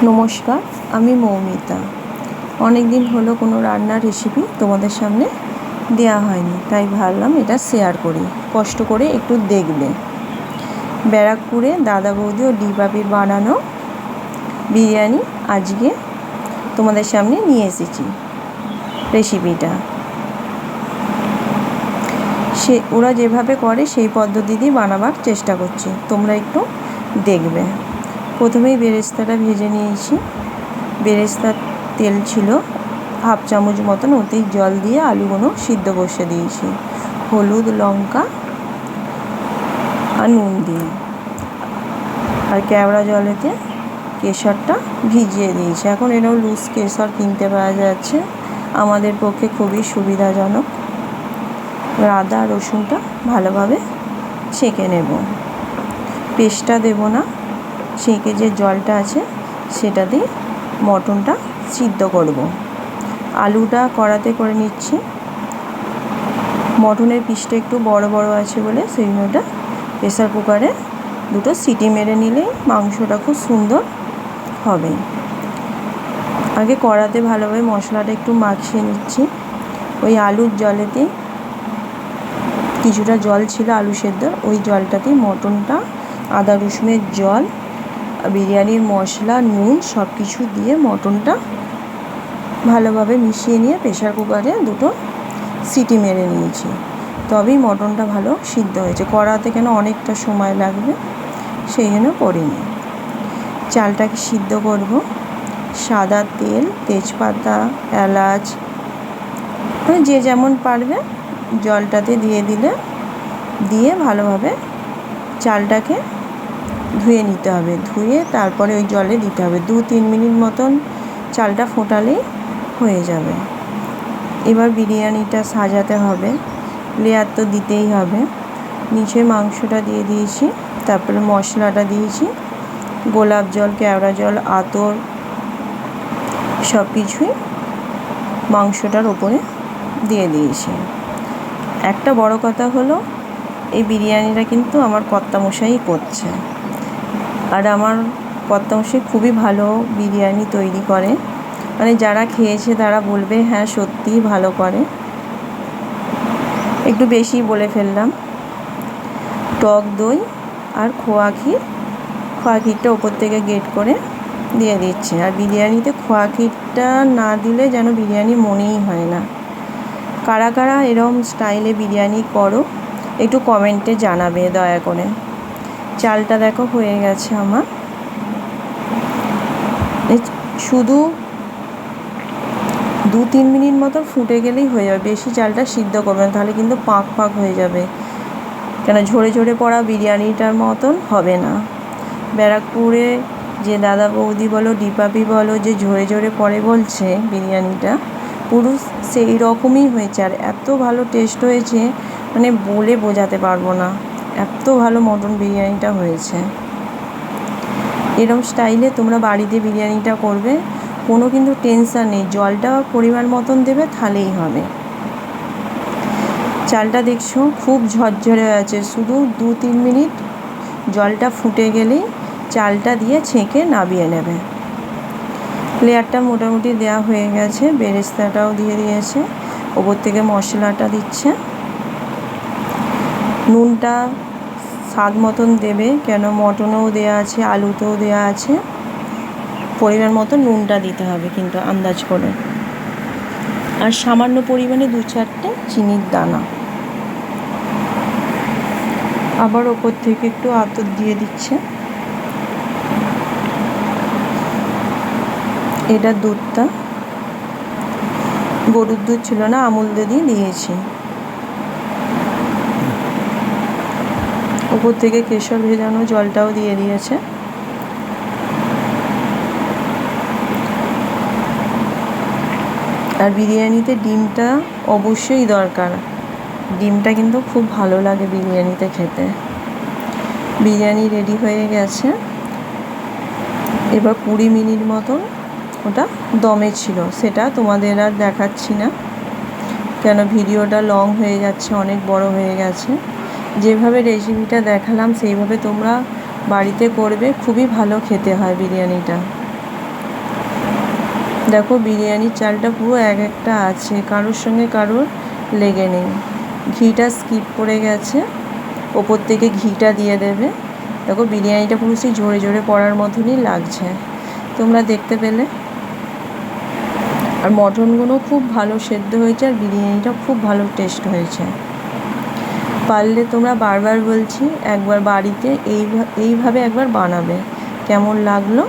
নমস্কার, আমি মৌমিতা। অনেক দিন হলো কোনো রান্নার রেসিপি তোমাদের সামনে দেওয়া হয়নি, তাই ভাবলাম এটা শেয়ার করি। কষ্ট করে একটু দেখবে। ব্যারাকপুরে দাদা বৌদি ও ডিবাবির বানানো বিরিয়ানি আজকে তোমাদের সামনে নিয়ে এসেছি রেসিপিটা। ওরা যেভাবে করে সেই পদ্ধতি দিয়ে বানাবার চেষ্টা করছি, তোমরা একটু দেখবে। প্রথমেই বেরেস্তাটা ভেজে নিয়েছি। বেরেস্তার তেল ছিল হাফ চামচ মতন, ওতেই জল দিয়ে আলুগুলো সিদ্ধ বসিয়ে দিয়েছি, হলুদ, লঙ্কা আর নুন দিয়ে। আর কেওড়া জলেতে কেশরটা ভিজিয়ে দিয়েছি। এখন এটাও লুজ কেশর কিনতে পাওয়া যাচ্ছে, আমাদের পক্ষে খুবই সুবিধাজনক। আদা রসুনটা ভালোভাবে ছেঁকে নেব, পেস্টটা দেব না। ছেঁকে যে জলটা আছে সেটা দিয়ে মটনটা সিদ্ধ করব। আলুটা কড়াতে করে নিচ্ছি। মটনের পিসটা একটু বড় বড় আছে বলে সেইটা প্রেসার কুকারে দুটো সিটি মেরে নিলেই মাংসটা খুব সুন্দর হবে। আগে কড়াতে ভালোভাবে মশলাটা একটু মাখিয়ে নিচ্ছি। ওই আলুর জলেতে কিছুটা জল ছিল আলু সেদ্ধ, ওই জলটাতেই মটনটা, আদা রসুনের জল, বিরিয়ানির মশলা, নুন সব কিছু দিয়ে মটনটা ভালোভাবে মিশিয়ে নিয়ে প্রেসার কুকারে দুটো সিটি মেরে নিয়েছি। তবেই মটনটা ভালো সিদ্ধ হয়েছে। কড়াতে কেন অনেকটা সময় লাগবে, সেই জন্য করিনি। চালটাকে সিদ্ধ করব। সাদা তেল, তেজপাতা, এলাচ যে যেমন পারবে জলটাতে দিয়ে ভালোভাবে চালটাকে ধুয়ে নিতে হবে। ধুয়ে তারপরে ওই জলে দিতে হবে। 2-3 মিনিট মতন চালটা ফোটালেই হয়ে যাবে। এবার বিরিয়ানিটা সাজাতে হবে, লেয়ার তো দিতেই হবে। নিচে মাংসটা দিয়ে দিয়েছি, তারপরে মশলাটা দিয়েছি, গোলাপ জল, কেওড়া জল, আতর সব কিছুই মাংসটার ওপরে দিয়ে দিয়েছি। একটা বড় কথা হলো, এই বিরিয়ানিটা কিন্তু আমার কর্তামশাই করছে। আর আমার কর্তামশাই খুবই ভালো বিরিয়ানি তৈরি করে, মানে যারা খেয়েছে তারা বলবে হ্যাঁ সত্যিই ভালো করে। একটু বেশি বলে ফেললাম। টক দই আর খোয়া ক্ষীরটা ওপর থেকে গ্রেট করে দিয়ে দিচ্ছে। আর বিরিয়ানিতে খোয়া ক্ষীরটা না দিলে যেন বিরিয়ানি মনেই হয় না। কারা কারা এরকম স্টাইলে বিরিয়ানি করো একটু কমেন্টে জানাবে দয়া করে। চালটা দেখো হয়ে গেছে আমার। শুধু 2-3 মিনিট মতো ফুটে গেলেই হয়ে যাবে, বেশি চালটা সিদ্ধ করবে না, তাহলে কিন্তু পাক হয়ে যাবে। কেন ঝরে ঝরে পড়া বিরিয়ানিটার মতন হবে না। ব্যারাকপুরে যে দাদা বৌদি বলো, ডিপাপি বলো, যে ঝরে ঝরে পড়ে বলছে বিরিয়ানিটা, পুরো সেই রকমই হয়েছে। আর এত ভালো টেস্ট হয়েছে, মানে বলে বোঝাতে পারবো না, এত ভালো মটন বিরিয়ানিটা হয়েছে। এরকম স্টাইলে তোমরা বাড়িতে বিরিয়ানিটা করবে, কোনো কিন্তু টেনশান নেই। জলটা পরিমাণ মতন দেবে, তাহলেই হবে। চালটা দেখছো খুব ঝরঝরে আছে, শুধু 2-3 মিনিট জলটা ফুটে গেলেই চালটা দিয়ে ছেঁকে নামিয়ে নেবে। লেয়ারটা মোটামুটি দেওয়া হয়ে গেছে, বেরেস্তাটাও দিয়ে দিয়েছে, ওপর থেকে মশলাটা দিচ্ছে। নুনটা স্বাদ মতন দেবে, কেন মটনেও দেওয়া আছে, আলুতেও দেওয়া আছে। পরিমাণ মতো নুনটা দিতে হবে কিন্তু আন্দাজ করে। আর সামান্য পরিমাণে 2-4টে চিনির দানা। আবার ওপর থেকে একটু আতর দিয়ে দিচ্ছে। এটা দুধটা গরুর দুধ ছিল না, আমুল দুধই দিয়েছি। ওপর থেকে কেশর ভেজানো জলটাও দিয়ে দিয়েছে। আর বিরিয়ানিতে ডিমটা অবশ্যই দরকার। ডিমটা কিন্তু খুব ভালো লাগে বিরিয়ানিতে খেতে। বিরিয়ানি রেডি হয়ে গেছে। এবার 20 মিনিট মতন ওটা দমে ছিল, সেটা তোমাদের আর দেখাচ্ছি না, কেন ভিডিওটা লং হয়ে যাচ্ছে, অনেক বড় হয়ে গেছে। যেভাবে রেসিপিটা দেখালাম সেইভাবে তোমরা বাড়িতে করবে, খুবই ভালো খেতে হয় বিরিয়ানিটা। দেখো বিরিয়ানির চালটা পুরো এক একটা আছে, কারোর সঙ্গে কারোর লেগে নেই। ঘিটা স্কিপ করে গেছে, ওপর থেকে ঘিটা দিয়ে দেবে। দেখো বিরিয়ানিটা পুরো সেই ঝরে ঝরে পড়ার মতনই লাগছে, তোমরা দেখতে পেলে। আর মটনগুলো খুব ভালো সেদ্ধ হয়েছে, আর বিরিয়ানিটা খুব ভালো টেস্ট হয়েছে। পারলে তোমরা বারবার বলছি একবার বাড়িতে এইভাবে একবার বানাবে। কেমন লাগলো